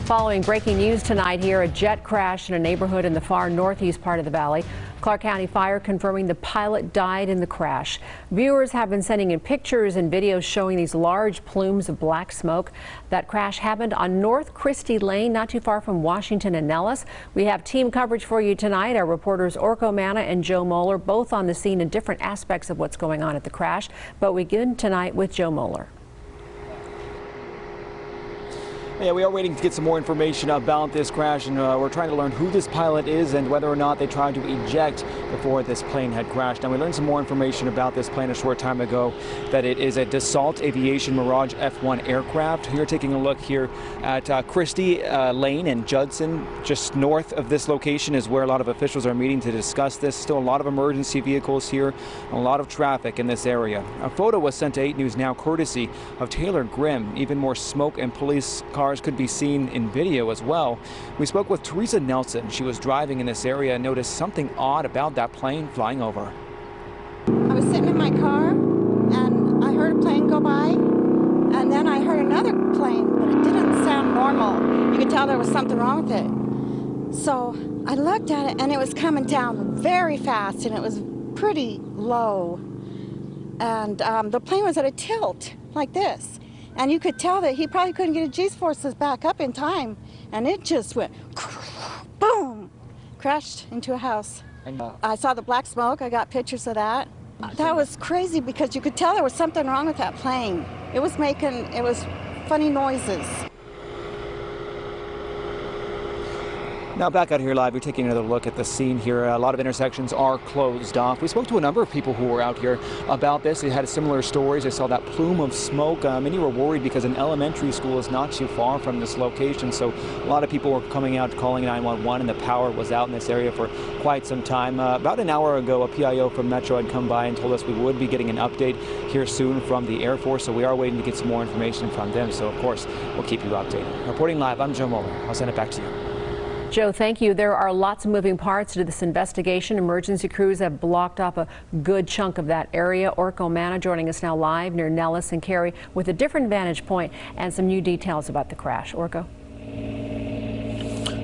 Following breaking news tonight here, a jet crashed in a neighborhood in the far northeast part of the valley. Clark County Fire confirming the pilot died in the crash. Viewers have been sending in pictures and videos showing these large plumes of black smoke. That crash happened on North Christie Lane, not too far from Washington and Nellis. We have team coverage for you tonight. Our reporters Orko Manna and Joe Moeller, both on the scene in different aspects of what's going on at the crash. But we begin tonight with Joe Moeller. Yeah, we are waiting to get some more information about this crash, and we're trying to learn who this pilot is and whether or not they tried to eject before this plane had crashed. Now, we learned some more information about this plane a short time ago, that it is a Dassault Aviation Mirage F1 aircraft. You're taking a look here at Christie Lane and Judson. Just north of this location is where a lot of officials are meeting to discuss this. Still a lot of emergency vehicles here, and a lot of traffic in this area. A photo was sent to 8 News Now courtesy of Taylor Grimm. Even more smoke and police cars could be seen in video as well. We spoke with TERESA Nelson. She was driving in this area and noticed something odd about that plane flying over. I was sitting in my car and I heard a plane go by, and then I heard another plane, but it didn't sound normal. You could tell there was something wrong with it. So I looked at it and it was coming down very fast and it was pretty low. And the plane was at a tilt like this. And you could tell that he probably couldn't get his G-forces back up in time. And it just went boom, crashed into a house. I saw the black smoke. I got pictures of that. That was crazy because you could tell there was something wrong with that plane. It was funny noises. Now back out here live, we're taking another look at the scene here. A lot of intersections are closed off. We spoke to a number of people who were out here about this. They had similar stories. They saw that plume of smoke. Many were worried because an elementary school is not too far from this location. So a lot of people were coming out calling 911, and the power was out in this area for quite some time. About an hour ago, a PIO from Metro had come by and told us we would be getting an update here soon from the Air Force. So we are waiting to get some more information from them. So of course, we'll keep you updated. Reporting live, I'm Joe Moeller. I'll send it back to you. Joe, thank you. There are lots of moving parts to this investigation. Emergency crews have blocked off a good chunk of that area. Orko Manna joining us now live near Nellis and Cary with a different vantage point and some new details about the crash. Orko.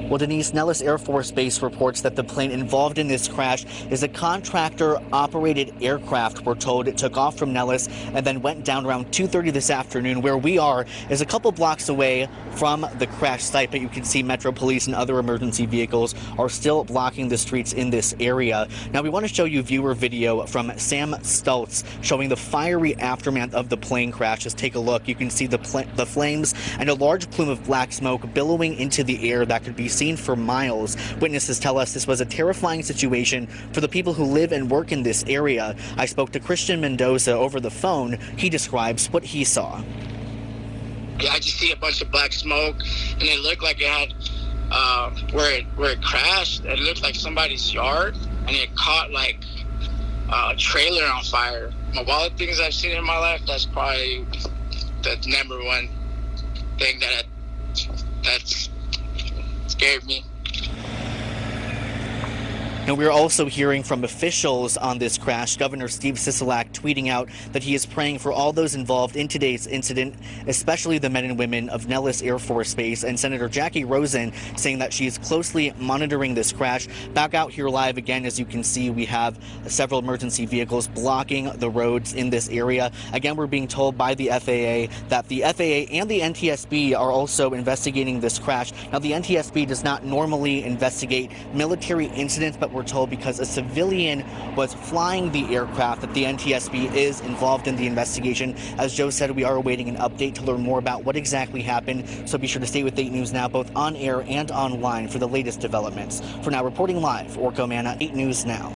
Well, Denise, Nellis Air Force Base reports that the plane involved in this crash is a contractor-operated aircraft. We're told it took off from Nellis and then went down around 2:30 this afternoon. Where we are is a couple blocks away from the crash site, but you can see Metro Police and other emergency vehicles are still blocking the streets in this area. Now, we want to show you viewer video from Sam Stultz showing the fiery aftermath of the plane crash. Just take a look. You can see the flames and a large plume of black smoke billowing into the air that could be seen for miles. Witnesses tell us this was a terrifying situation for the people who live and work in this area. I spoke to Christian Mendoza over the phone. He describes what he saw. I just see a bunch of black smoke, and it looked like it had where it crashed. It looked like somebody's yard, and it caught like a trailer on fire. Of all the things I've seen in my life, that's probably the number one thing that's scared me. And we're also hearing from officials on this crash. Governor Steve Sisolak tweeting out that he is praying for all those involved in today's incident, especially the men and women of Nellis Air Force Base, and Senator Jackie Rosen saying that she is closely monitoring this crash. Back out here live again, as you can see, we have several emergency vehicles blocking the roads in this area. Again, we're being told by the FAA that the FAA and the NTSB are also investigating this crash. Now, the NTSB does not normally investigate military incidents, but we're told because a civilian was flying the aircraft that the NTSB is involved in the investigation. As Joe said, we are awaiting an update to learn more about what exactly happened. So be sure to stay with 8 News Now, both on air and online, for the latest developments. For now, reporting live, Orko Manna, 8 News Now.